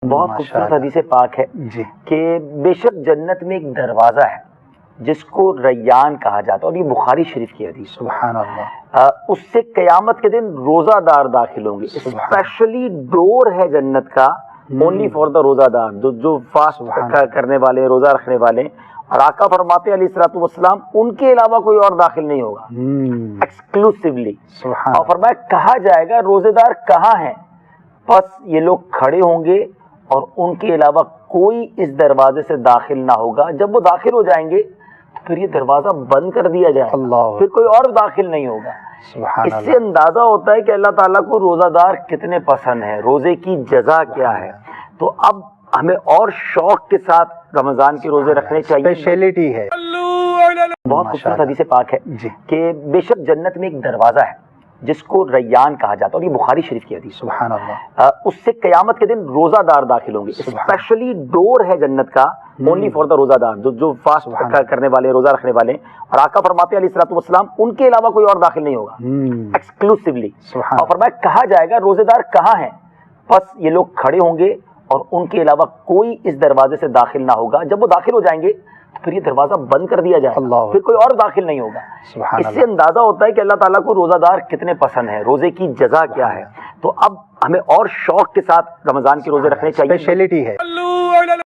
بہت خوبصورت حدیث پاک ہے جی کہ بے شک جنت میں ایک دروازہ ہے جس کو ریان کہا جاتا ہے، اور یہ بخاری شریف کی حدیث ہے۔ سبحان اللہ۔ اس سے قیامت کے دن روزہ دار داخل ہوں گے، اسپیشلی ڈور ہے جنت کا اونلی فار دا روزہ دار، جو فاسٹ کرنے والے، روزہ رکھنے والے، اور آقا فرماتے علیہ الصلوۃ والسلام ان کے علاوہ کوئی اور داخل نہیں ہوگا ایکسکلوسیولی۔ اور فرمایا کہا جائے گا روزے دار کہاں ہیں، بس یہ لوگ کھڑے ہوں گے اور ان کے علاوہ کوئی اس دروازے سے داخل نہ ہوگا۔ جب وہ داخل ہو جائیں گے تو پھر یہ دروازہ بند کر دیا جائے گا، پھر کوئی اور داخل نہیں ہوگا۔ اس سے اندازہ ہوتا ہے کہ اللہ تعالیٰ کو روزہ دار کتنے پسند ہیں، روزے کی جزا کیا ہے۔ تو اب ہمیں اور شوق کے ساتھ رمضان کے روزے رکھنے چاہیے، اسپیشلٹی ہے۔ بہت خوبصورت حدیث پاک ہے جی کہ بے شک جنت میں ایک دروازہ ہے جس کو ریان کہا جاتا ہے، اور یہ بخاری شریف کی حدیث ہے۔ سبحان اللہ۔ اس سے قیامت کے دن روزہ دار داخل ہوں گے، اسپیشلی ڈور ہے جنت کا اونلی فار دا روزہ دار، جو فاسٹ کرنے والے، روزہ رکھنے والے، اور آقا فرماتے علیہ الصلوۃ والسلام ان کے علاوہ کوئی اور داخل نہیں ہوگا ایکسکلوسیولی۔ اور فرمایا کہا جائے گا روزے دار کہاں ہیں، بس یہ لوگ کھڑے ہوں گے اور ان کے علاوہ کوئی اس دروازے سے داخل نہ ہوگا۔ جب وہ داخل ہو جائیں گے تو پھر یہ دروازہ بند کر دیا جائے گا، پھر کوئی اور داخل نہیں ہوگا۔ اس سے اندازہ ہوتا ہے کہ اللہ تعالیٰ کو روزہ دار کتنے پسند ہیں، روزے کی جزا کیا ہے۔ تو اب ہمیں اور شوق کے ساتھ رمضان کے روزے رکھنے چاہیے، اسپیشلٹی ہے۔